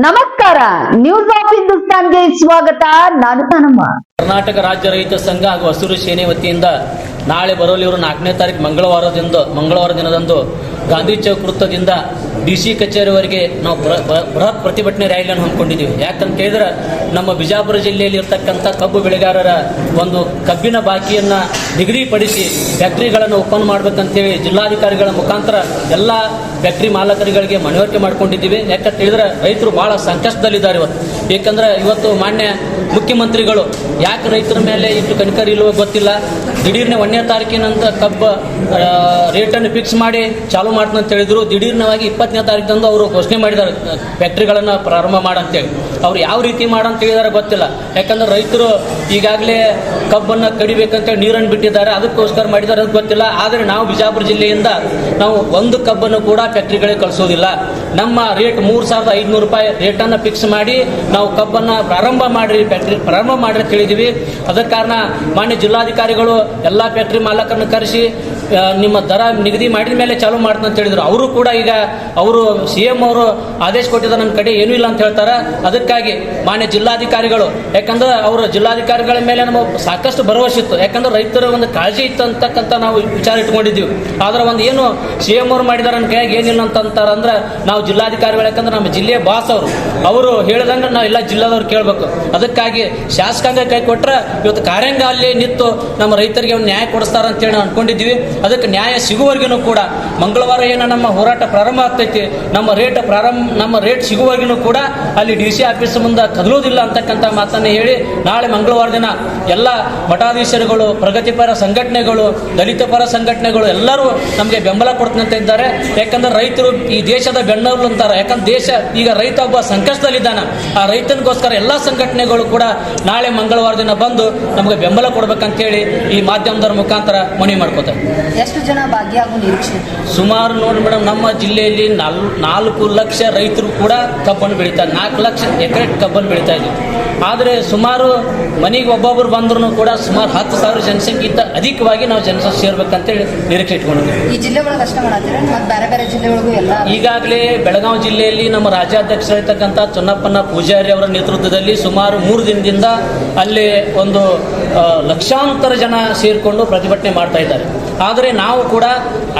ನಮಸ್ಕಾರ, news of ಹಿಂದೂಸ್ತಾನ್ಗೆ ಸ್ವಾಗತ. ನಾನು ತಾನಮ್ಮ. ಕರ್ನಾಟಕ ರಾಜ್ಯ ರೈತ ಸಂಘ ಹಾಗೂ ಹಸಿರು ಸೇನೆ ವತಿಯಿಂದ ನಾಳೆ ಬರಲಿರುವ 4ನೇ ತಾರೀಕು ಮಂಗಳವಾರ ದಿನದಂದು ಗಾಂಧಿ ಚೌಕ್ ವೃತ್ತದಿಂದ DC ಕಚೇರಿವರೆಗೆ ನಾವು ಬೃಹತ್ ಪ್ರತಿಭಟನೆ ರ್ಯಾಲಿಯನ್ನು ಹಮ್ಮಿಕೊಂಡಿದ್ದೀವಿ. ಯಾಕಂತ ಹೇಳಿದ್ರೆ ನಮ್ಮ ಬಿಜಾಪುರ ಜಿಲ್ಲೆಯಲ್ಲಿ ಇರ್ತಕ್ಕಂಥ ಕಬ್ಬು ಬೆಳೆಗಾರರ ಒಂದು ಕಬ್ಬಿನ ಬಾಕಿಯನ್ನು ನಿಗದಿಪಡಿಸಿ ಫ್ಯಾಕ್ಟ್ರಿಗಳನ್ನು ಓಪನ್ ಮಾಡಬೇಕಂತೇಳಿ ಜಿಲ್ಲಾಧಿಕಾರಿಗಳ ಮುಖಾಂತರ ಎಲ್ಲ ಫ್ಯಾಕ್ಟ್ರಿ ಮಾಲಕರುಗಳಿಗೆ ಮನವರಿಕೆ ಮಾಡ್ಕೊಂಡಿದ್ದೀವಿ. ಯಾಕಂತ ಹೇಳಿದ್ರೆ ರೈತರು ಬಹಳ ಸಂಕಷ್ಟದಲ್ಲಿದ್ದಾರೆ ಇವತ್ತು. ಏಕೆಂದ್ರೆ ಇವತ್ತು ಮಾನ್ಯ ಮುಖ್ಯಮಂತ್ರಿಗಳು ಯಾಕೆ ರೈತರ ಮೇಲೆ ಇಷ್ಟು ಕನಿಕರ ಇಲ್ಲವೋ ಗೊತ್ತಿಲ್ಲ. ದಿಢೀರ್ನೆ 1ನೇ ತಾರೀಕಿನಂತ ಕಬ್ಬು ರೇಟನ್ನು ಫಿಕ್ಸ್ ಮಾಡಿ ಚಾಲೂ ಮಾಡ್ತಂತ ಹೇಳಿದ್ರು. ದಿಢೀರ್ನವಾಗಿ 20ನೇ ತಾರೀಕಿನಂದು ಅವರು ಘೋಷಣೆ ಮಾಡಿದ್ದಾರೆ ಫ್ಯಾಕ್ಟ್ರಿಗಳನ್ನು ಪ್ರಾರಂಭ ಮಾಡಂತೇಳಿ. ಅವ್ರು ಯಾವ ರೀತಿ ಮಾಡಂತ ಹೇಳಿದಾರೆ ಗೊತ್ತಿಲ್ಲ. ಯಾಕಂದ್ರೆ ರೈತರು ಈಗಾಗಲೇ ಕಬ್ಬನ್ನು ಕಡಿಬೇಕಂತೇಳಿ ನೀರನ್ನು ಬಿಟ್ಟಿದ್ದಾರೆ, ಅದಕ್ಕೋಸ್ಕರ ಮಾಡಿದ್ದಾರೆ ಅದು ಗೊತ್ತಿಲ್ಲ. ಆದರೆ ನಾವು ಬಿಜಾಪುರ ಜಿಲ್ಲೆಯಿಂದ ನಾವು ಒಂದು ಕಬ್ಬನ್ನು ಕೂಡ ಫ್ಯಾಕ್ಟ್ರಿಗಳಿಗೆ ಕಳಿಸೋದಿಲ್ಲ. ನಮ್ಮ ರೇಟ್ 3,500 ರೂಪಾಯಿ ರೇಟನ್ನು ಫಿಕ್ಸ್ ಮಾಡಿ ನಾವು ಕಬ್ಬನ್ನು ಪ್ರಾರಂಭ ಮಾಡಿರಿ ತಿಳಿದೀವಿ. ಅದರ ಕಾರಣ ಮಾನ್ಯ ಜಿಲ್ಲಾಧಿಕಾರಿಗಳು ಎಲ್ಲ ಫ್ಯಾಕ್ಟ್ರಿ ಮಾಲಕರನ್ನು ಕರೆಸಿ ನಿಮ್ಮ ದರ ನಿಗದಿ ಮಾಡಿದ ಮೇಲೆ ಚಾಲೂ ಮಾಡ್ತಂತ ಅಂತ ಹೇಳಿದ್ರು. ಅವರು ಕೂಡ ಈಗ ಅವರು CM ಅವರು ಆದೇಶ ಕೊಟ್ಟಿದ್ದಾರೆ, ನಮ್ಮ ಕಡೆ ಏನೂ ಇಲ್ಲ ಅಂತ ಹೇಳ್ತಾರೆ. ಅದಕ್ಕಾಗಿ ಮಾನ್ಯ ಜಿಲ್ಲಾಧಿಕಾರಿಗಳು, ಯಾಕಂದ್ರೆ ಅವರು ಜಿಲ್ಲಾಧಿಕಾರಿಗಳ ಮೇಲೆ ನಮಗೆ ಸಾಕಷ್ಟು ಭರವಸೆ ಇತ್ತು. ಯಾಕಂದ್ರೆ ರೈತರ ಒಂದು ಕಾಳಜಿ ಇತ್ತು ಅಂತಕ್ಕಂಥ ನಾವು ವಿಚಾರ ಇಟ್ಕೊಂಡಿದ್ದೀವಿ. ಆದ್ರೆ ಒಂದು ಏನು CM ಅವರು ಮಾಡಿದಾರೆ ನನ್ನ ಕೈಯಾಗ ಏನಿಲ್ಲ ಅಂತಂತಾರೆ ಅಂದ್ರೆ ನಾವು ಜಿಲ್ಲಾಧಿಕಾರಿಗಳು, ಯಾಕಂದ್ರೆ ನಮ್ಮ ಜಿಲ್ಲೆಯ ಬಾಸ್ ಅವರು ಹೇಳಿದಂಗೆ ನಾವು ಎಲ್ಲ ಜಿಲ್ಲಾದವ್ರು ಕೇಳಬೇಕು. ಅದಕ್ಕಾಗಿ ಶಾಸಕಾಂಗ ಕೈ ಕೊಟ್ಟರೆ ಇವತ್ತು ಕಾರ್ಯಾಂಗ ಅಲ್ಲಿ ನಿಂತು ನಮ್ಮ ರೈತರಿಗೆ ಒಂದು ನ್ಯಾಯ ಕೊಡಿಸ್ತಾರೆ ಅಂತೇಳಿ ನಾವು ಅನ್ಕೊಂಡಿದ್ದೀವಿ. ಅದಕ್ಕೆ ನ್ಯಾಯ ಸಿಗುವವರೆಗೂ ಕೂಡ ಮಂಗಳವಾರ ಏನು ನಮ್ಮ ಹೋರಾಟ ಪ್ರಾರಂಭ ಆಗ್ತೈತಿ, ನಮ್ಮ ರೇಟ್ ಸಿಗುವವರೆಗೂ ಕೂಡ ಅಲ್ಲಿ DC ಆಫೀಸ್ ಮುಂದೆ ಕದಲೋದಿಲ್ಲ ಅಂತಕ್ಕಂಥ ಮಾತನ್ನು ಹೇಳಿ ನಾಳೆ ಮಂಗಳವಾರ ದಿನ ಎಲ್ಲ ಮಠಾಧೀಶರುಗಳು, ಪ್ರಗತಿಪರ ಸಂಘಟನೆಗಳು, ದಲಿತ ಪರ ಸಂಘಟನೆಗಳು ಎಲ್ಲರೂ ನಮಗೆ ಬೆಂಬಲ ಕೊಡ್ತಂತ ಇದ್ದಾರೆ. ಯಾಕಂದ್ರೆ ರೈತರು ಈ ದೇಶದ ಬೆನ್ನೆಲುಬು ಅಂತಾರೆ. ಯಾಕಂದ್ರೆ ದೇಶ ಈಗ ರೈತ ಒಬ್ಬ ಸಂಕಷ್ಟದಲ್ಲಿದ್ದಾನೆ. ಆ ರೈತನಿಗೋಸ್ಕರ ಎಲ್ಲ ಸಂಘಟನೆಗಳು ಕೂಡ ನಾಳೆ ಮಂಗಳವಾರ ದಿನ ಬಂದು ನಮಗೆ ಬೆಂಬಲ ಕೊಡ್ಬೇಕಂತೇಳಿ ಈ ಮಾಧ್ಯಮದವರ ಮುಖಾಂತರ ಮನವಿ ಮಾಡ್ಕೋತಾರೆ. ಎಷ್ಟು ಜನ ಭಾಗಿಯಾಗುವ ನಿರೀಕ್ಷೆ? ಸುಮಾರು ನೋಡಿ ಮೇಡಮ್, ನಮ್ಮ ಜಿಲ್ಲೆಯಲ್ಲಿ 4 ಲಕ್ಷ ರೈತರು ಕೂಡ ಕಬ್ಬನ್ನು ಬೆಳೀತಾರೆ. 4 ಲಕ್ಷ ಎಕರೆ ಕಬ್ಬನ್ನು ಬೆಳೀತಾ ಇದ್ದೀವಿ. ಆದರೆ ಸುಮಾರು ಮನೆಗೆ ಒಬ್ಬೊಬ್ಬರು ಬಂದ್ರು ಕೂಡ ಸುಮಾರು 10,000 ಜನಸಂಖ್ಯೆಗಿಂತ ಅಧಿಕವಾಗಿ ನಾವು ಜನಸಂಖ್ಯೆ ಸೇರ್ಬೇಕಂತೇಳಿ ನಿರೀಕ್ಷೆ ಇಟ್ಕೊಂಡಿದ್ದೀವಿ. ಈ ಜಿಲ್ಲೆ ಒಳಗೆ ಅಷ್ಟೇ ಮಾಡತ್ತೀರಾ ಮತ್ತು ಬೇರೆ ಜಿಲ್ಲೆಗಳಿಗೂ ಎಲ್ಲ? ಈಗಾಗಲೇ ಬೆಳಗಾವಿ ಜಿಲ್ಲೆಯಲ್ಲಿ ನಮ್ಮ ರಾಜ್ಯಾಧ್ಯಕ್ಷರಾಗಿರ್ತಕ್ಕಂಥ ಚನ್ನಪ್ಪನ ಪೂಜಾರಿ ಅವರ ನೇತೃತ್ವದಲ್ಲಿ ಸುಮಾರು 3 ದಿನದಿಂದ ಅಲ್ಲಿ ಒಂದು ಲಕ್ಷಾಂತರ ಜನ ಸೇರಿಕೊಂಡು ಪ್ರತಿಭಟನೆ ಮಾಡ್ತಾ ಇದ್ದಾರೆ. ಆದರೆ ನಾವು ಕೂಡ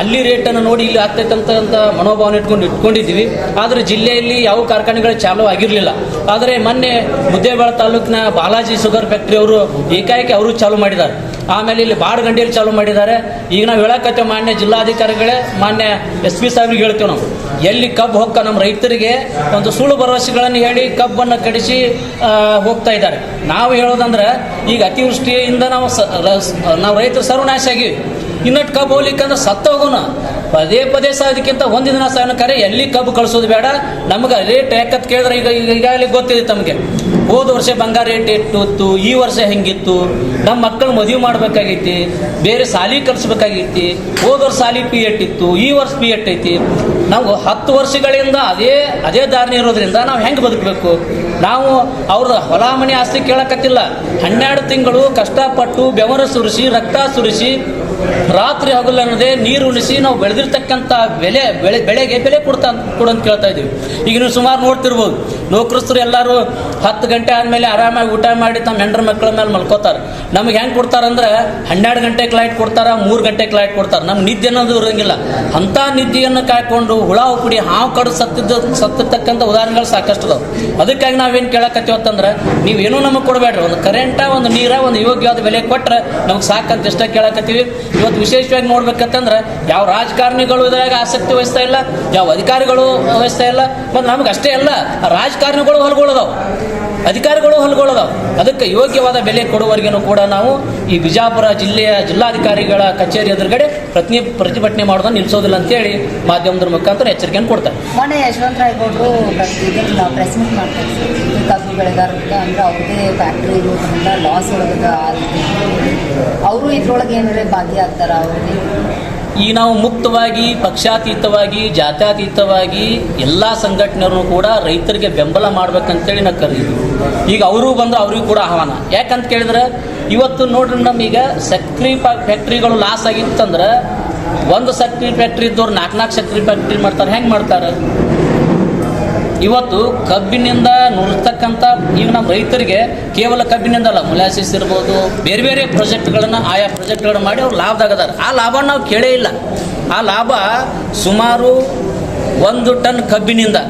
ಅಲ್ಲಿ ರೇಟನ್ನು ನೋಡಿ ಇಲ್ಲಿ ಆಗ್ತೈತಂತ ಮನೋಭಾವನೆ ಇಟ್ಕೊಂಡಿದ್ದೀವಿ. ಆದರೆ ಜಿಲ್ಲೆಯಲ್ಲಿ ಯಾವ ಕಾರ್ಖಾನೆಗಳು ಚಾಲೂ ಆಗಿರಲಿಲ್ಲ. ಆದರೆ ಮೊನ್ನೆ ಮುದ್ದೇಬೇಳ ತಾಲೂಕಿನ ಬಾಲಾಜಿ ಶುಗರ್ ಫ್ಯಾಕ್ಟ್ರಿ ಅವರು ಏಕಾಏಕಿ ಅವರು ಚಾಲೂ ಮಾಡಿದ್ದಾರೆ. ಆಮೇಲೆ ಇಲ್ಲಿ ಬಾಡಗಂಡಿಯಲ್ಲಿ ಚಾಲೂ ಮಾಡಿದ್ದಾರೆ. ಈಗ ನಾವು ಹೇಳಕತ್ತೇವೆ ಮಾನ್ಯ ಜಿಲ್ಲಾಧಿಕಾರಿಗಳೇ, ಮಾನ್ಯ SP ಸಾಹೇಬ್ರಿಗೆ ಹೇಳ್ತೇವೆ ನಾವು, ಎಲ್ಲಿ ಕಬ್ಬು ಹೊಕ್ಕ ನಮ್ಮ ರೈತರಿಗೆ ಒಂದು ಸುಳ್ಳು ಭರವಸೆಗಳನ್ನು ಹೇಳಿ ಕಬ್ಬನ್ನು ಕಡಿಸಿ ಹೋಗ್ತಾ ಇದ್ದಾರೆ. ನಾವು ಹೇಳೋದಂದ್ರೆ ಈಗ ಅತಿವೃಷ್ಟಿಯಿಂದ ನಾವು ರೈತರು ಸರ್ವನಾಶ ಆಗಿವಿ. ಇನ್ನಟ್ಟು ಕಬ್ಬು ಹೋಗ್ಲಿಕ್ಕಂದ್ರೆ ಸತ್ತ ಹೋಗೋಣ. ಪದೇ ಅದಕ್ಕಿಂತ ಒಂದು ದಿನ ಸಾಯನ ಕರೆ ಎಲ್ಲಿ ಕಬ್ಬು ಕಳಿಸೋದು ಬೇಡ. ನಮ್ಗೆ ರೇಟ್ ಯಾಕಂತ ಕೇಳಿದ್ರೆ ಈಗಾಗಲೇ ಗೊತ್ತಿದೆ ತಮಗೆ. ಹೋದ ವರ್ಷ ಬಂಗಾರ ರೇಟ್ ಎಷ್ಟಿತ್ತು, ಈ ವರ್ಷ ಹೆಂಗಿತ್ತು, ನಮ್ಮ ಮಕ್ಕಳು ಮದುವೆ ಮಾಡಬೇಕಾಗೈತಿ, ಬೇರೆ ಸಾಲಿ ಕಲಿಸ್ಬೇಕಾಗೈತಿ. ಹೋದ ವರ್ಷ ಸಾಲಿ ಪಿ ಎಷ್ಟಿತ್ತು, ಈ ವರ್ಷ ಪಿ ಎಷ್ಟೈತಿ. ನಾವು 10 ವರ್ಷಗಳಿಂದ ಅದೇ ದಾರಿನ ಇರೋದ್ರಿಂದ ನಾವು ಹೆಂಗೆ ಬದುಕಬೇಕು? ನಾವು ಅವ್ರ ಹೊಲ ಮನೆ ಆಸ್ತಿ ಕೇಳಕತ್ತಿಲ್ಲ. 12 ತಿಂಗಳು ಕಷ್ಟಪಟ್ಟು ಬೆವರು ಸುರಿಸಿ, ರಕ್ತ ಸುರಿಸಿ, ರಾತ್ರಿ ಹಗಲನ್ನದೇ ನೀರು ಉಣಿಸಿ ನಾವು ಬೆಳೆದಿರ್ತಕ್ಕಂಥ ಬೆಳೆಗೆ ಬೆಲೆ ಕೊಡಂತ ಕೇಳ್ತಾ ಇದ್ದೀವಿ. ಈಗ ನೀವು ಸುಮಾರು ನೋಡ್ತಿರ್ಬೋದು, ನೌಕರಸ್ಥರು ಎಲ್ಲರೂ 10 ಗಂಟೆ ಆದಮೇಲೆ ಆರಾಮಾಗಿ ಊಟ ಮಾಡಿ ತಮ್ಮ ಹೆಂಡ್ರ ಮಕ್ಕಳ ಮೇಲೆ ಮಲ್ಕೋತಾರೆ. ನಮಗೆ ಹೆಂಗೆ ಕೊಡ್ತಾರಂದ್ರೆ 12 ಗಂಟೆಗೆ ಲೈಟ್ ಕೊಡ್ತಾರೆ, 3 ಗಂಟೆಗೆ ಲೈಟ್ ಕೊಡ್ತಾರೆ. ನಮ್ಮ ನಿದ್ದೆ ಅನ್ನೋದು ಇರೋಂಗಿಲ್ಲ. ಅಂಥ ನಿದ್ದೆಯನ್ನು ಕಾಯ್ಕೊಂಡು ಹುಳ ಹುಡಿ ಹಾವು ಕಡು ಸತ್ತಿರ್ತಕ್ಕಂಥ ಉದಾಹರಣೆಗಳು ಸಾಕಷ್ಟು ಅದಾವೆ. ಅದಕ್ಕಾಗಿ ನಾವೇನು ಕೇಳಕತ್ತೀವತ್ತಂದ್ರೆ, ನೀವೇನೂ ನಮಗೆ ಕೊಡಬೇಡ್ರಿ, ಒಂದು ಕರೆಂಟ, ಒಂದು ನೀರ, ಒಂದು ಯೋಗ್ಯವಾದ ಬೆಲೆ ಕೊಟ್ಟರೆ ನಮ್ಗೆ ಸಾಕಂತ ಇಷ್ಟ ಕೇಳಕತ್ತೀವಿ. ಇವತ್ತು ವಿಶೇಷವಾಗಿ ನೋಡ್ಬೇಕಂತಂದ್ರೆ ಯಾವ ರಾಜಕಾರಣಿಗಳು ಇದ್ರಾಗ ಆಸಕ್ತಿ ವಹಿಸ್ತಾ ಇಲ್ಲ, ಯಾವ ಅಧಿಕಾರಿಗಳು ವಹಿಸ್ತಾ ಇಲ್ಲ. ಮತ್ತು ನಮ್ಗೆ ಅಷ್ಟೇ ಅಲ್ಲ, ರಾಜಕಾರಣಿಗಳು ಹೊಲಗೊಳ್ಳೋದಾವು, ಅಧಿಕಾರಿಗಳು ಹೊಲಗೊಳ್ಳೋದಾವು. ಅದಕ್ಕೆ ಯೋಗ್ಯವಾದ ಬೆಲೆ ಕೊಡುವವರೆಗೂ ಕೂಡ ನಾವು ಈ ಬಿಜಾಪುರ ಜಿಲ್ಲಾಧಿಕಾರಿಗಳ ಕಚೇರಿ ಎದುರುಗಡೆ ಪ್ರತಿಭಟನೆ ಮಾಡೋದನ್ನು ನಿಲ್ಲಿಸೋದಿಲ್ಲ ಅಂತೇಳಿ ಮಾಧ್ಯಮದ ಮುಖಾಂತರ ಎಚ್ಚರಿಕೆಯನ್ನು ಕೊಡ್ತಾರೆ. ಮೊನ್ನೆ ಯಶವಂತರಾಯ ಗೌಡರು ಪ್ರೆಸ್ ಮೀಟ್ ಮಾಡ್ತಾರೆ, ಕಬ್ಬು ಬೆಳೆಗಾರರಿಗೆ ಅಂದ್ರೆ ಅವ್ರದೇ ಫ್ಯಾಕ್ಟ್ರಿ ಇರೋದ್ರಿಂದ ಲಾಸ್ ಒಳಗದ ಅವರು ಇದ್ರೊಳಗೆ ಏನಾದ್ರೆ ಭಾಗಿಯಾಗ್ತಾರ ಅವ್ರಿಗೆ? ಈಗ ನಾವು ಮುಕ್ತವಾಗಿ, ಪಕ್ಷಾತೀತವಾಗಿ, ಜಾತ್ಯತೀತವಾಗಿ ಎಲ್ಲ ಸಂಘಟನೆಯವರು ಕೂಡ ರೈತರಿಗೆ ಬೆಂಬಲ ಮಾಡ್ಬೇಕಂತೇಳಿ ನಾವು ಕರೆದಿದ್ವಿ. ಈಗ ಅವರು ಬಂದು ಅವ್ರಿಗೂ ಕೂಡ ಆಹ್ವಾನ. ಯಾಕಂತ ಕೇಳಿದ್ರೆ ಇವತ್ತು ನೋಡ್ರಿ, ನಮೀಗ ಸಕ್ರೆ ಫ್ಯಾಕ್ಟ್ರಿಗಳು ಲಾಸ್ ಆಗಿತ್ತಂದ್ರೆ ಒಂದು ಸಕ್ರೆ ಫ್ಯಾಕ್ಟ್ರಿ ಇದ್ದವ್ರು 4 ಸಕ್ರೆ ಫ್ಯಾಕ್ಟ್ರಿ ಮಾಡ್ತಾರೆ. ಹೆಂಗೆ ಮಾಡ್ತಾರೆ? ಇವತ್ತು ಕಬ್ಬಿನಿಂದ ನುಡಿಸ್ತಕ್ಕಂಥ ಈಗ ನಮ್ಮ ರೈತರಿಗೆ ಕೇವಲ ಕಬ್ಬಿನಿಂದ ಅಲ್ಲ, ಮೊಲಾಸಿಸ್ ಇರ್ಬೋದು, ಬೇರೆ ಬೇರೆ ಪ್ರಾಜೆಕ್ಟ್ಗಳನ್ನು ಆಯಾ ಪ್ರಾಜೆಕ್ಟ್ಗಳನ್ನು ಮಾಡಿ ಅವ್ರು ಲಾಭದಾಗದಾರ. ಆ ಲಾಭ ನಾವು ಕೇಳೇ ಇಲ್ಲ. ಆ ಲಾಭ ಸುಮಾರು 1 ಟನ್ ಕಬ್ಬಿನಿಂದ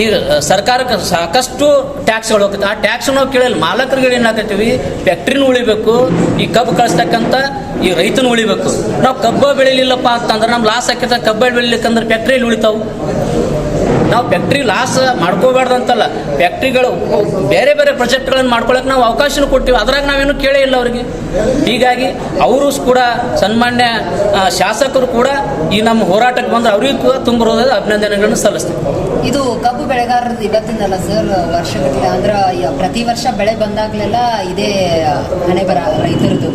ಈಗ ಸರ್ಕಾರಕ್ಕೆ ಸಾಕಷ್ಟು ಟ್ಯಾಕ್ಸ್ಗಳು ಹೋಗುತ್ತೆ. ಆ ಟ್ಯಾಕ್ಸ್ ನಾವು ಕೇಳಿಲ್ಲ. ಮಾಲಕರಿಗೆ ಏನು ಹಾಕತ್ತೀವಿ, ಫ್ಯಾಕ್ಟ್ರಿನೂ ಉಳಿಬೇಕು, ಈ ಕಬ್ಬು ಕಳಿಸ್ತಕ್ಕಂಥ ಈ ರೈತನು ಉಳಿಬೇಕು. ನಾವು ಕಬ್ಬ ಬೆಳಿಲಿಲ್ಲಪ್ಪ ಅಂತಂದ್ರೆ ನಮ್ಮ ಲಾಸ್ ಆಕೈತೆ. ಕಬ್ಬ ಬೆಳಿಲಿಕ್ಕಂದ್ರೆ ಫ್ಯಾಕ್ಟ್ರಿಯಲ್ಲಿ ಉಳಿತಾವು. ನಾವು ಫ್ಯಾಕ್ಟ್ರಿ ಲಾಸ್ ಮಾಡ್ಕೋಬಾರ್ದು ಅಂತಲ್ಲ, ಫ್ಯಾಕ್ಟ್ರಿಗಳು ಬೇರೆ ಬೇರೆ ಪ್ರಾಜೆಕ್ಟ್ಗಳನ್ನು ಮಾಡ್ಕೊಳಕ್ಕೆ ನಾವು ಅವಕಾಶನೂ ಕೊಟ್ಟಿವಿ. ಅದ್ರಾಗ ನಾವೇನು ಕೇಳೇ ಇಲ್ಲ ಅವರಿಗೆ. ಹೀಗಾಗಿ ಅವರು ಕೂಡ ಸನ್ಮಾನ್ಯ ಶಾಸಕರು ಕೂಡ ಈ ನಮ್ಮ ಹೋರಾಟಕ್ಕೆ ಬಂದ್ರೆ ಅವರಿಗೂ ಕೂಡ ತುಂಬ ಹೃದಯದ ಅಭಿನಂದನೆಗಳನ್ನು ಸಲ್ಲಿಸ್ತೀವಿ. ಇದು ಕಬ್ಬು ಬೆಳೆಗಾರರದ್ದು ಇವತ್ತಿಂದಲ್ಲ ಸರ್, ವರ್ಷಗಟ್ಟಲೆ ಅಂದ್ರೆ ಪ್ರತಿ ವರ್ಷ ಬೆಳೆ ಬಂದಾಗಲೆಲ್ಲ ಇದೇ ಹಣೆ ಬರ ರೈತರದ್ದು.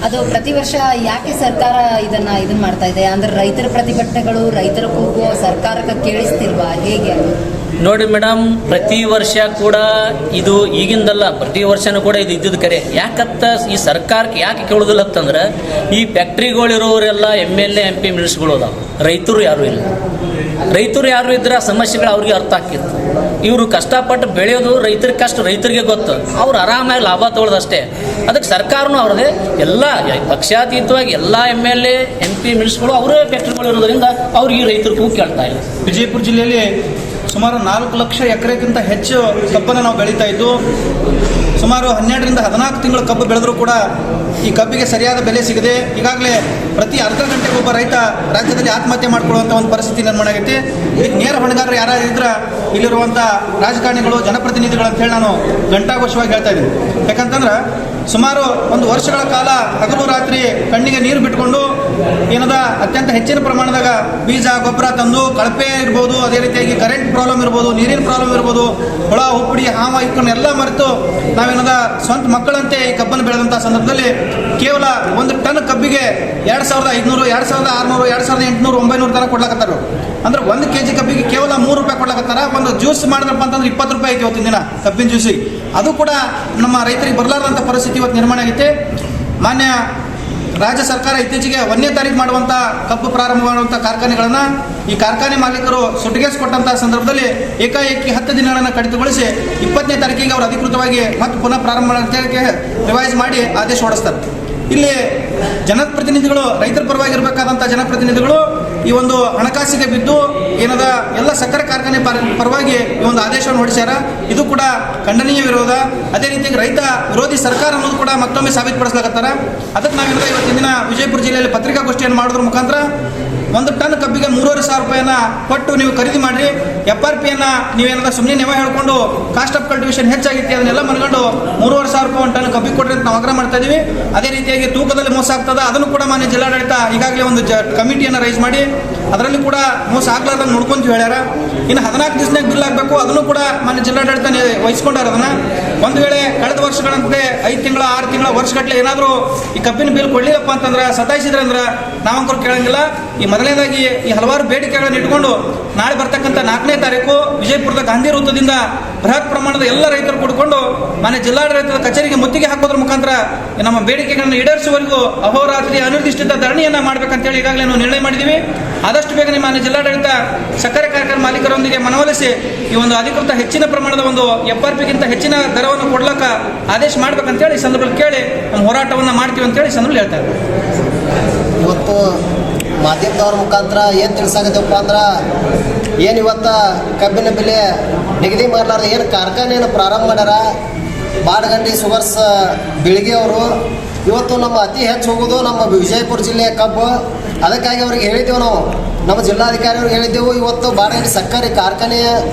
ಅದು ಪ್ರತಿ ವರ್ಷ ಯಾಕೆ ಸರ್ಕಾರ ಇದನ್ನ ಮಾಡ್ತಾ ಇದೆ ಅಂದ್ರೆ ರೈತರ ಪ್ರತಿಭಟನೆಗಳು, ರೈತರ ಕೂಗು ಸರ್ಕಾರಕ್ಕೆ ಕೇಳಿಸ್ತಿಲ್ವಾ, ಹೇಗೆ? ನೋಡಿ ಮೇಡಮ್, ಪ್ರತಿ ವರ್ಷ ಕೂಡ ಇದು ಈಗಿಂದಲ್ಲ, ಪ್ರತಿ ವರ್ಷನೂ ಕೂಡ ಇದು ಇದ್ದಿದ್ದು ಕರೆ. ಯಾಕಂತ ಈ ಸರ್ಕಾರಕ್ಕೆ ಯಾಕೆ ಕೇಳೋದಿಲ್ಲ ಅಂತಂದ್ರೆ, ಈ ಫ್ಯಾಕ್ಟ್ರಿಗಳಿರೋರೆಲ್ಲ MLA MP ಮಿನಿಸ್ಟ್ರುಗಳು ಅದಾವ, ರೈತರು ಯಾರೂ ಇಲ್ಲ. ರೈತರು ಯಾರು ಇದ್ರೆ ಆ ಸಮಸ್ಯೆಗಳು ಅವ್ರಿಗೆ ಅರ್ಥ ಆಗ್ತಿತ್ತು. ಇವರು ಕಷ್ಟಪಟ್ಟು ಬೆಳೆಯೋದು ರೈತರ ಕಷ್ಟ ರೈತರಿಗೆ ಗೊತ್ತು. ಅವ್ರು ಆರಾಮಾಗಿ ಲಾಭ ತಗೊಳ್ಳೋದಷ್ಟೇ. ಅದಕ್ಕೆ ಸರ್ಕಾರನೂ ಅವ್ರದೇ ಎಲ್ಲ ಪಕ್ಷಾತೀತವಾಗಿ ಎಲ್ಲ MLA MP ಮಿನಿಸ್ಟ್ರುಗಳು ಅವರೇ ಫ್ಯಾಕ್ಟ್ರಿಗಳು ಇರೋದ್ರಿಂದ ಅವ್ರಿಗೆ ರೈತರು ಕೂಗಿ ಕೇಳ್ತಾ ಇಲ್ಲ. ವಿಜಯಪುರ ಜಿಲ್ಲೆಯಲ್ಲಿ ಸುಮಾರು 4 ಲಕ್ಷ ಎಕರೆಗಿಂತ ಹೆಚ್ಚು ಕಬ್ಬನ್ನು ನಾವು ಬೆಳೀತಾ ಇದ್ದು, ಸುಮಾರು 12 ರಿಂದ 14 ತಿಂಗಳು ಕಬ್ಬು ಬೆಳೆದರೂ ಕೂಡ ಈ ಕಬ್ಬಿಗೆ ಸರಿಯಾದ ಬೆಲೆ ಸಿಗದೆ ಈಗಾಗಲೇ ಪ್ರತಿ ಅರ್ಧ ಗಂಟೆಗೆ ಒಬ್ಬ ರೈತ ರಾಜ್ಯದಲ್ಲಿ ಆತ್ಮಹತ್ಯೆ ಮಾಡ್ಕೊಳ್ಳುವಂಥ ಒಂದು ಪರಿಸ್ಥಿತಿ ನಿರ್ಮಾಣ ಆಗೈತಿ. ಇದಕ್ಕೆ ನೇರ ಹೊಣೆಗಾರರು ಯಾರು ಇದ್ರೆ ಇಲ್ಲಿರುವಂಥ ರಾಜಕಾರಣಿಗಳು, ಜನಪ್ರತಿನಿಧಿಗಳು ಅಂತ ಹೇಳಿ ನಾನು ಘಂಟಾಘೋಷವಾಗಿ ಹೇಳ್ತಾ ಇದ್ದೀನಿ. ಯಾಕಂತಂದ್ರೆ ಸುಮಾರು 1 ವರ್ಷಗಳ ಕಾಲ ಹಗಲು ರಾತ್ರಿ ಕಣ್ಣಿಗೆ ನೀರು ಬಿಟ್ಕೊಂಡು ಏನದ ಅತ್ಯಂತ ಹೆಚ್ಚಿನ ಪ್ರಮಾಣದಾಗ ಬೀಜ ಗೊಬ್ಬರ ತಂದು, ಕಳಪೆ ಇರ್ಬೋದು, ಅದೇ ರೀತಿಯಾಗಿ ಕರೆಂಟ್ ಪ್ರಾಬ್ಲಮ್ ಇರ್ಬೋದು, ನೀರಿನ ಪ್ರಾಬ್ಲಮ್ ಇರ್ಬೋದು, ಹುಳ ಹುಪ್ಪಡಿ ಹಾವ ಇಕ್ಕನ್ನೆಲ್ಲ ಮರೆತು ನಾವೇನದ ಸ್ವಂತ ಮಕ್ಕಳಂತೆ ಈ ಕಬ್ಬನ್ನು ಬೆಳೆದಂಥ ಸಂದರ್ಭದಲ್ಲಿ ಕೇವಲ 1 ಟನ್ ಕಬ್ಬಿಗೆ 2500, 2600, 2800, 900 ತನಕ ಕೊಡ್ಲಾಕತ್ತಾರ. ಅಂದ್ರೆ 1 kg ಕಬ್ಬಿಗೆ ಕೇವಲ 3 ರೂಪಾಯಿ ಕೊಡ್ಲಾಕತ್ತಾರ. ಒಂದು ಜ್ಯೂಸ್ ಮಾಡಿದ್ರಪ್ಪ ಅಂತಂದ್ರೆ 20 ರೂಪಾಯಿ ಐತಿ ಇವತ್ತಿನ ದಿನ ಕಬ್ಬಿನ ಜ್ಯೂಸಿಗೆ. ಅದು ಕೂಡ ನಮ್ಮ ರೈತರಿಗೆ ಬರಲಾರದಂಥ ಪರಿಸ್ಥಿತಿ ಇವತ್ತು ನಿರ್ಮಾಣ ಆಗೈತೆ. ಮಾನ್ಯ ರಾಜ್ಯ ಸರ್ಕಾರ ಇತ್ತೀಚೆಗೆ 1ನೇ ತಾರೀಕು ಮಾಡುವಂಥ ಕಬ್ಬು ಪ್ರಾರಂಭ ಮಾಡುವಂಥ ಕಾರ್ಖಾನೆಗಳನ್ನು ಈ ಕಾರ್ಖಾನೆ ಮಾಲೀಕರು ಸುಟ್ಟಿಗೆಸಿಕೊಟ್ಟಂಥ ಸಂದರ್ಭದಲ್ಲಿ ಏಕಾಏಕಿ 10 ದಿನಗಳನ್ನು ಕಡಿತಗೊಳಿಸಿ 20ನೇ ತಾರೀಕಿಗೆ ಅವರು ಅಧಿಕೃತವಾಗಿ ಮತ್ತೆ ಪುನಃ ಪ್ರಾರಂಭ ಮಾಡೋಕ್ಕೆ ರಿವೈಸ್ ಮಾಡಿ ಆದೇಶ ಹೊರಡಿಸ್ತಾರೆ. ಇಲ್ಲಿ ಜನಪ್ರತಿನಿಧಿಗಳು, ರೈತರ ಪರವಾಗಿ ಇರಬೇಕಾದಂಥ ಜನಪ್ರತಿನಿಧಿಗಳು ಈ ಒಂದು ಹಣಕಾಸಿಗೆ ಬಿದ್ದು ಏನದ ಎಲ್ಲ ಸಕ್ಕರೆ ಕಾರ್ಖಾನೆ ಪರವಾಗಿ ಈ ಒಂದು ಆದೇಶವನ್ನು ಹೊರಡಿಸ್ಯಾರ. ಇದು ಕೂಡ ಖಂಡನೀಯ ವಿರೋಧ. ಅದೇ ರೀತಿಯಾಗಿ ರೈತ ವಿರೋಧಿ ಸರ್ಕಾರ ಅನ್ನೋದು ಕೂಡ ಮತ್ತೊಮ್ಮೆ ಸಾಬೀತುಪಡಿಸ್ಲಾಕತ್ತಾರ. ಅದಕ್ಕೆ ನಾವೇನದ ಇವತ್ತಿನ ದಿನ ವಿಜಯಪುರ ಜಿಲ್ಲೆಯಲ್ಲಿ ಪತ್ರಿಕಾಗೋಷ್ಠಿಯನ್ನು ಮಾಡೋದ್ರ ಮುಖಾಂತರ 1 ಟನ್ ಕಬ್ಬಿಗೆ 3,500 ರೂಪಾಯಿನ ಕೊಟ್ಟು ನೀವು ಖರೀದಿ ಮಾಡಿರಿ, FRPಯನ್ನು ನೀವೇನದ ಸುಮ್ಮನೆ ನೆವ ಹೇಳ್ಕೊಂಡು ಕಾಸ್ಟ್ ಆಫ್ ಕಲ್ಟಿವೇಷನ್ ಹೆಚ್ಚಾಗಿತ್ತು ಅದನ್ನೆಲ್ಲ ಮನ್ಕೊಂಡು 3,500 ರೂಪಾಯಿ 1 ಟನ್ ಕಬ್ಬಿಗೆ ಕೊಟ್ಟರೆ ಅಂತ ನಾವು ಆಗ್ರಹ ಮಾಡ್ತಾ ಇದೀವಿ. ಅದೇ ರೀತಿಯಾಗಿ ತೂಕದಲ್ಲಿ ಮೋಸ ಆಗ್ತದೆ, ಅದನ್ನು ಕೂಡ ಮಾನ್ಯ ಜಿಲ್ಲಾಡಳಿತ ಈಗಾಗಲೇ ಒಂದು ಕಮಿಟಿಯನ್ನು ರೈಸ್ ಮಾಡಿ ಅದರಲ್ಲಿ ಕೂಡ ಮೋಸ ಆಗ್ಲಾರ್ದಂಗೆ ನೋಡ್ಕೊಂತ ಹೇಳ್ಯಾರ. ಇನ್ನು 14 ದಿವಸನಾಗ ಬಿಲ್ ಆಗಬೇಕು, ಅದನ್ನು ಕೂಡ ಮಾನ್ಯ ಜಿಲ್ಲಾಡಳಿತ ವಹಿಸ್ಕೊಂಡಾರ. ಅದನ್ನು ಒಂದು ವೇಳೆ ಕಳೆದ ವರ್ಷಗಳಂತೆ 5 ತಿಂಗಳ 6 ತಿಂಗಳ ವರ್ಷಗಟ್ಟಲೆ ಏನಾದರೂ ಈ ಕಬ್ಬಿನ ಬಿಲ್ ಕೊಡ್ಲಿಲ್ಲಪ್ಪ ಅಂತಂದ್ರೆ, ಸತಾಯಿಸಿದ್ರೆ ಅಂದ್ರೆ ನಾವಂಕರು ಕೇಳಂಗಿಲ್ಲ. ಈ ಮೊದಲನೇದಾಗಿ ಈ ಹಲವಾರು ಬೇಡಿಕೆಗಳನ್ನು ಇಟ್ಕೊಂಡು ನಾಳೆ ಬರ್ತಕ್ಕಂಥ 4ನೇ ತಾರೀಕು ವಿಜಯಪುರದ ಗಾಂಧಿ ವೃತ್ತದಿಂದ ಬೃಹತ್ ಪ್ರಮಾಣದ ಎಲ್ಲ ರೈತರು ಕೂಡಿಕೊಂಡು ಮಾನ್ಯ ಜಿಲ್ಲಾಡಳಿತದ ಕಚೇರಿಗೆ ಮುತ್ತಿಗೆ ಹಾಕೋದ್ರ ಮುಖಾಂತರ ನಮ್ಮ ಬೇಡಿಕೆಗಳನ್ನು ಈಡೇರಿಸುವವರೆಗೂ ಅಹೋರಾತ್ರಿ ಅನಿರ್ದಿಷ್ಟ ಧರಣಿಯನ್ನು ಮಾಡಬೇಕಂತೇಳಿ ಈಗಾಗಲೇ ನಾವು ನಿರ್ಣಯ ಮಾಡಿದ್ದೀವಿ. ಆದಷ್ಟು ಬೇಗನೆ ಮಾನ್ಯ ಜಿಲ್ಲಾಡಳಿತ ಸಕ್ಕರೆ ಕಾರ್ಖಾನೆ ಮಾಲೀಕರೊಂದಿಗೆ ಮನವೊಲಿಸಿ ಈ ಒಂದು ಅಧಿಕೃತ ಹೆಚ್ಚಿನ ಪ್ರಮಾಣದ ಒಂದು FRPಗಿಂತ ಹೆಚ್ಚಿನ ದರವನ್ನು ಕೊಡ್ಲಕ್ಕ ಆದೇಶ ಮಾಡ್ಬೇಕಂತೇಳಿ ಈ ಸಂದರ್ಭದಲ್ಲಿ ಕೇಳಿ ನಮ್ಮ ಹೋರಾಟವನ್ನು ಮಾಡ್ತೀವಿ ಅಂತೇಳಿ ಈ ಸಂದರ್ಭದಲ್ಲಿ ಹೇಳ್ತಾ ಇದ್ದಾರೆ. ಇವತ್ತು ಮಾಧ್ಯಮದವ್ರ ಮುಖಾಂತರ ಏನು ತಿಳಿಸಾಗತ್ತಪ್ಪ ಅಂದ್ರೆ, ಏನು ಇವತ್ತು ಕಬ್ಬಿನ ಬೆಲೆ ನಿಗದಿ ಮಾಡಲಾರ್ದ ಏನು ಕಾರ್ಖಾನೆಯನ್ನು ಪ್ರಾರಂಭ ಮಾಡ್ಯಾರ ಬಾಡಗಂಡಿ ಸುಗರ್ಸ್ ಬೆಳಿಗ್ಗೆ ಅವರು, ಇವತ್ತು ನಮ್ಮ ಅತಿ ಹೆಚ್ಚು ಹೋಗೋದು ನಮ್ಮ ವಿಜಯಪುರ ಜಿಲ್ಲೆಯ ಕಬ್ಬು. ಅದಕ್ಕಾಗಿ ಅವ್ರಿಗೆ ಹೇಳಿದ್ದೆವು, ನಾವು ನಮ್ಮ ಜಿಲ್ಲಾಧಿಕಾರಿ ಅವ್ರಿಗೆ ಹೇಳಿದ್ದೆವು. ಇವತ್ತು ಬಾಡಗಂಡಿ ಸಕ್ಕರೆ ಕಾರ್ಖಾನೆಯ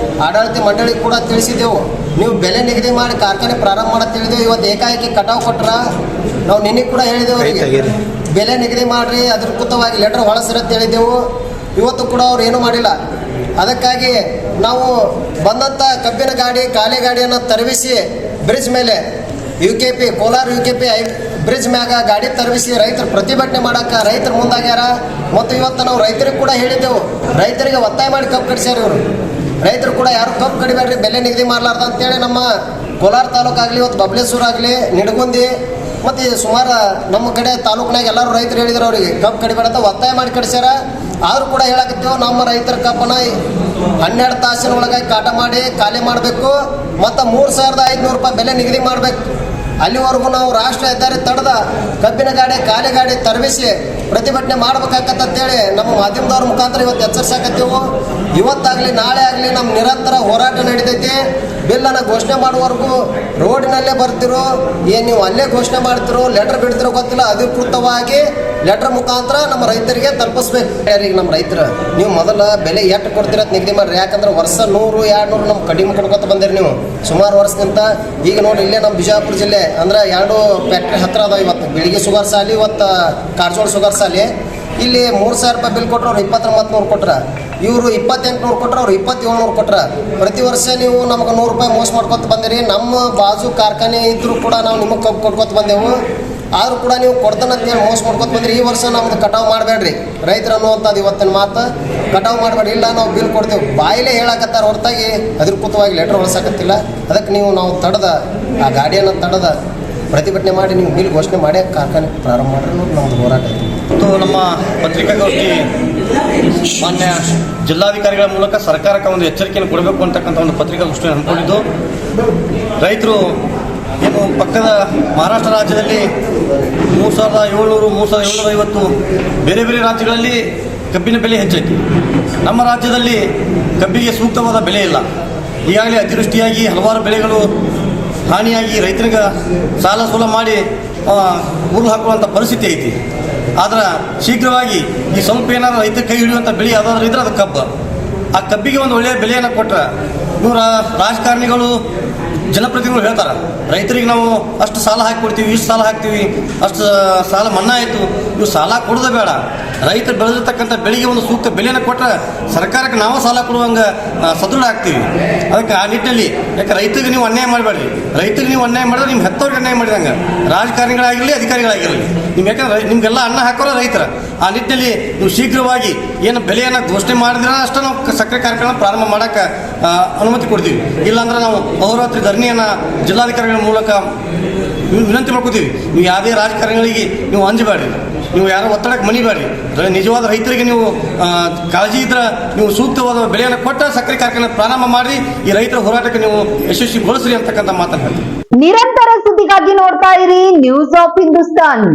ಆಡಳಿತ ಮಂಡಳಿ ಕೂಡ ತಿಳಿಸಿದ್ದೆವು, ನೀವು ಬೆಲೆ ನಿಗದಿ ಮಾಡಿ ಕಾರ್ಖಾನೆ ಪ್ರಾರಂಭ ಮಾಡಕ್ಕೆ ಹೇಳಿದೆವು. ಇವತ್ತು ಏಕಾಏಕಿ ಕಟಾವು ಕೊಟ್ರ. ನಾವು ನಿನ್ನೆ ಕೂಡ ಹೇಳಿದೆವು ಅವರಿಗೆ ಬೆಲೆ ನಿಗದಿ ಮಾಡಿರಿ, ಅಧಿಕೃತವಾಗಿ ಲೆಟರ್ ಹೊಳಸಿರತ್ತೆ ಹೇಳಿದ್ದೆವು. ಇವತ್ತು ಕೂಡ ಅವ್ರು ಏನೂ ಮಾಡಿಲ್ಲ. ಅದಕ್ಕಾಗಿ ನಾವು ಬಂದಂಥ ಕಬ್ಬಿನ ಗಾಡಿ ಖಾಲಿ ಗಾಡಿಯನ್ನು ತರವಿಸಿ ಬ್ರಿಡ್ಜ್ ಮೇಲೆ UKP ಕೋಲಾರ UKP ಬ್ರಿಡ್ಜ್ ಮ್ಯಾಗ ಗಾಡಿ ತರವಿಸಿ ರೈತರು ಪ್ರತಿಭಟನೆ ಮಾಡೋಕೆ ರೈತರು ಮುಂದಾಗ್ಯಾರ. ಮತ್ತು ಇವತ್ತು ನಾವು ರೈತರಿಗೆ ಕೂಡ ಹೇಳಿದ್ದೆವು, ರೈತರಿಗೆ ಒತ್ತಾಯ ಮಾಡಿ ಕಬ್ಬು ಕಡಿಸ್ಯಾರ ಇವರು. ರೈತರು ಕೂಡ ಯಾರು ಕಬ್ಬು ಕಡಿಬೇಡ್ರಿ, ಬೆಲೆ ನಿಗದಿ ಮಾಡಲಾರ್ದ ಅಂತೇಳಿ ನಮ್ಮ ಕೋಲಾರ ತಾಲೂಕಾಗಲಿ, ಇವತ್ತು ಬಬಲೇಶ್ವರ ಆಗಲಿ, ನಿಡಗುಂದಿ ಮತ್ತು ಸುಮಾರು ನಮ್ಮ ಕಡೆ ತಾಲೂಕಿನಾಗ ಎಲ್ಲರೂ ರೈತರು ಹೇಳಿದ್ರು ಅವರಿಗೆ ಕಬ್ಬು ಕಡಿಬೇಡ ಅಂತ ಒತ್ತಾಯ ಮಾಡಿ ಕಡಿಸ್ಯಾರ. ಆದರೂ ಕೂಡ ಹೇಳಕತ್ತೇವೆ, ನಮ್ಮ ರೈತರ ಕಬ್ಬನ್ನು 12 ತಾಸಿನ ಒಳಗೆ ಕಾಟ ಮಾಡಿ ಖಾಲಿ ಮಾಡಬೇಕು ಮತ್ತು 3,500 ರೂಪಾಯಿ ಬೆಲೆ ನಿಗದಿ ಮಾಡಬೇಕು. ಅಲ್ಲಿವರೆಗೂ ನಾವು ರಾಷ್ಟ್ರ ಹೆದ್ದಾರಿ ತಡೆದ ಕಬ್ಬಿನ ಗಾಡಿ ಖಾಲಿ ಗಾಡಿ ತರಬಿಸಿ ಪ್ರತಿಭಟನೆ ಮಾಡ್ಬೇಕಾಗತ್ತಂತೇಳಿ ನಮ್ಮ ಮಾಧ್ಯಮದವ್ರ ಮುಖಾಂತರ ಇವತ್ತು ಎಚ್ಚರಿಸಾಕತ್ತೀವಿ. ಇವತ್ತಾಗಲಿ ನಾಳೆ ಆಗಲಿ ನಮ್ಮ ನಿರಂತರ ಹೋರಾಟ ನಡೀತೈತಿ. ಬಿಲ್ಲನ್ನು ಘೋಷಣೆ ಮಾಡುವವರೆಗೂ ರೋಡಿನಲ್ಲೇ ಬರ್ತಿರೋ ಏನು ನೀವು ಅಲ್ಲೇ ಘೋಷಣೆ ಮಾಡ್ತಿರೋ ಲೆಟರ್ ಬಿಡ್ತಿರೋ ಗೊತ್ತಿಲ್ಲ, ಅಧಿಕೃತವಾಗಿ ಲೆಟರ್ ಮುಖಾಂತರ ನಮ್ಮ ರೈತರಿಗೆ ತಲುಪಿಸ್ಬೇಕು. ಈಗ ನಮ್ಮ ರೈತರು ನೀವು ಮೊದಲ ಬೆಲೆ ಎಷ್ಟು ಕೊಡ್ತೀರ ಅಂತ ನಿಗದಿ ಮಾಡ್ರಿ. ಯಾಕಂದ್ರೆ ವರ್ಷ 100-200 ನಮ್ಮ ಕಡಿಮೆ ಕೊಡ್ಕೊತ ಬಂದಿರಿ ನೀವು ಸುಮಾರು ವರ್ಷದಿಂದ. ಈಗ ನೋಡಿ ಇಲ್ಲೇ ನಮ್ಮ ಬಿಜಾಪುರ ಜಿಲ್ಲೆ ಅಂದ್ರೆ 2 ಫ್ಯಾಕ್ಟ್ರಿ ಹತ್ತಿರ ಅದಾವ. ಇವತ್ತು ಬೆಳಿಗ್ಗೆ ಶುಗರ್ ಸಾಲಿ, ಇವತ್ತು ಕಾರಜೋಳ ಶುಗರ್ ಸಾಲಿ. ಇಲ್ಲಿ 3,000 ರೂಪಾಯಿ ಬಿಲ್ ಕೊಟ್ಟರು, ಅವ್ರು 29,900 ಕೊಟ್ರ. ಇವರು 28,900 ಕೊಟ್ರ, ಅವ್ರು 27,900 ಕೊಟ್ರ. ಪ್ರತಿ ವರ್ಷ ನೀವು ನಮ್ಗೆ 100 ರೂಪಾಯಿ ಮೋಸ ಮಾಡ್ಕೊತ ಬಂದಿರಿ. ನಮ್ಮ ಬಾಜು ಕಾರ್ಖಾನೆ ಇದ್ರೂ ಕೂಡ ನಾವು ನಿಮಗೆ ಕಬ್ಬು ಕೊಟ್ಕೊತ ಬಂದೆವು. ಆದರೂ ಕೂಡ ನೀವು ಕೊಡ್ತಾನಂತೇಳಿ ಮೋಸ ಮಾಡ್ಕೊತ ಬಂದ್ರಿ. ಈ ವರ್ಷ ನಮ್ದು ಕಟಾವು ಮಾಡಬೇಡ್ರಿ ರೈತರು ಅನ್ನುವಂಥದ್ದು ಇವತ್ತಿನ ಮಾತು. ಕಟಾವು ಮಾಡಬೇಡಿ, ಇಲ್ಲ ನಾವು ಬಿಲ್ ಕೊಡ್ತೇವೆ ಬಾಯಿಲೇ ಹೇಳಕತ್ತಾರ ಹೊರತಾಗಿ ಅಧಿಕೃತವಾಗಿ ಲೆಟರ್ ಹೊಳ್ಸಕತ್ತಿಲ್ಲ. ಅದಕ್ಕೆ ನಾವು ತಡೆದ ಆ ಗಾಡಿಯನ್ನು ತಡೆದ ಪ್ರತಿಭಟನೆ ಮಾಡಿ ನೀವು ಬಿಲ್ ಘೋಷಣೆ ಮಾಡಿ ಕಾರ್ಖಾನೆ ಪ್ರಾರಂಭ ಮಾಡ್ರಿ ಅನ್ನೋದು ನಮ್ಮದು ಹೋರಾಟ ಐತಿ. ಮತ್ತು ನಮ್ಮ ಪತ್ರಿಕಾಗೋಷ್ಠಿ ಮಾನ್ಯ ಜಿಲ್ಲಾಧಿಕಾರಿಗಳ ಮೂಲಕ ಸರ್ಕಾರಕ್ಕೆ ಒಂದು ಎಚ್ಚರಿಕೆಯನ್ನು ಕೊಡಬೇಕು ಅಂತಕ್ಕಂಥ ಒಂದು ಪತ್ರಿಕಾಗೋಷ್ಠಿಯನ್ನು ಹಮ್ಮಿಕೊಂಡಿದ್ದು, ರೈತರು ಏನು ಪಕ್ಕದ ಮಹಾರಾಷ್ಟ್ರ ರಾಜ್ಯದಲ್ಲಿ 3,700, 3,750 ಬೇರೆ ಬೇರೆ ರಾಜ್ಯಗಳಲ್ಲಿ ಕಬ್ಬಿನ ಬೆಲೆ ಹೆಚ್ಚೈತಿ. ನಮ್ಮ ರಾಜ್ಯದಲ್ಲಿ ಕಬ್ಬಿಗೆ ಸೂಕ್ತವಾದ ಬೆಲೆ ಇಲ್ಲ. ಈಗಾಗಲೇ ಅತಿವೃಷ್ಟಿಯಾಗಿ ಹಲವಾರು ಬೆಳೆಗಳು ಹಾನಿಯಾಗಿ ರೈತರಿಗೆ ಸಾಲ ಸೂಲ ಮಾಡಿ ಉರುಳು ಹಾಕುವಂಥ ಪರಿಸ್ಥಿತಿ ಐತಿ. ಆದ್ರೆ ಶೀಘ್ರವಾಗಿ ಈ ಸ್ವಲ್ಪ ಏನಾದರೂ ರೈತರ ಕೈ ಹಿಡಿಯುವಂಥ ಬೆಳೆ ಯಾವುದಾದ್ರೂ ಇದ್ರೆ ಅದು ಕಬ್ಬು. ಆ ಕಬ್ಬಿಗೆ ಒಂದು ಒಳ್ಳೆಯ ಬೆಲೆಯನ್ನು ಕೊಟ್ಟರೆ ಇವರು ರಾಜಕಾರಣಿಗಳು ಜನಪ್ರತಿನಿಧಿಗಳು ಹೇಳ್ತಾರೆ, ರೈತರಿಗೆ ನಾವು ಅಷ್ಟು ಸಾಲ ಹಾಕಿ ಕೊಡ್ತೀವಿ, ಇಷ್ಟು ಸಾಲ ಹಾಕ್ತೀವಿ, ಅಷ್ಟು ಸಾಲ ಮನ್ನಾ ಆಯಿತು. ಇವು ಸಾಲ ಕೊಡೋದು ಬೇಡ, ರೈತರು ಬೆಳೆದಿರ್ತಕ್ಕಂಥ ಬೆಳೆಗೆ ಒಂದು ಸೂಕ್ತ ಬೆಲೆಯನ್ನು ಕೊಟ್ಟರೆ ಸರ್ಕಾರಕ್ಕೆ ನಾವು ಸಾಲ ಕೊಡುವಂಗೆ ಸದೃಢ ಆಗ್ತೀವಿ. ಅದಕ್ಕೆ ಆ ನಿಟ್ಟಿನಲ್ಲಿ ಯಾಕೆ ರೈತರಿಗೆ ನೀವು ಅನ್ಯಾಯ ಮಾಡಬೇಡ್ರಿ. ರೈತರಿಗೆ ನೀವು ಅನ್ಯಾಯ ಮಾಡಿದ್ರೆ ನಿಮ್ಮ ಹೆತ್ತವ್ರಿಗೆ ಅನ್ಯಾಯ ಮಾಡಿದಂಗೆ, ರಾಜಕಾರಣಿಗಳಾಗಿರಲಿ ಅಧಿಕಾರಿಗಳಾಗಿರಲಿ. ನಿಮ್ಗೆ ಯಾಕಂದ್ರೆ ನಿಮಗೆಲ್ಲ ಅನ್ನ ಹಾಕೋರ ರೈತರ. ಆ ನಿಟ್ಟಿನಲ್ಲಿ ನೀವು ಶೀಘ್ರವಾಗಿ ಏನು ಬೆಲೆಯನ್ನು ಘೋಷಣೆ ಮಾಡಿದ್ರೆ ಅಷ್ಟೇ ನಾವು ಸಕ್ಕರೆ ಕಾರ್ಖಾನೆ ಪ್ರಾರಂಭ ಮಾಡೋಕ್ಕೆ ಅನುಮತಿ ಕೊಡ್ತೀವಿ. ಇಲ್ಲಾಂದ್ರೆ ನಾವು ಅಹೋರಾತ್ರಿ ಧರಣಿಯನ್ನು ಜಿಲ್ಲಾಧಿಕಾರಿಗಳ ಮೂಲಕ ವಿನಂತಿ ಮಾಡ್ಕೋತೀವಿ. ನೀವು ಯಾವುದೇ ರಾಜಕಾರಣಿಗಳಿಗೆ ನೀವು ಅಂಜಬೇಡ್ರಿ, ನೀವು ಯಾರೋ ಒತ್ತಡಕ್ಕೆ ಮಣಿಬೇಡ್ರಿ. ನಿಜವಾದ ರೈತರಿಗೆ ನೀವು ಕಾಳಜಿ ಇದ್ರೆ ನೀವು ಸೂಕ್ತವಾದ ಬೆಲೆಯನ್ನು ಕೊಟ್ಟ ಸಕ್ಕರೆ ಕಾರ್ಖಾನೆ ಪ್ರಾರಂಭ ಮಾಡಿ ಈ ರೈತರ ಹೋರಾಟಕ್ಕೆ ನೀವು ಯಶಸ್ವಿಗೊಳಿಸ್ರಿ ಅಂತಕ್ಕಂಥ ಮಾತನ್ನು ಹೇಳ್ತೀವಿ. ನಿರಂತರ ಸುದ್ದಿಗಾಗಿ ನೋಡ್ತಾ ಇರಿ ನ್ಯೂಸ್ ಆಫ್ ಹಿಂದೂಸ್ತಾನ್.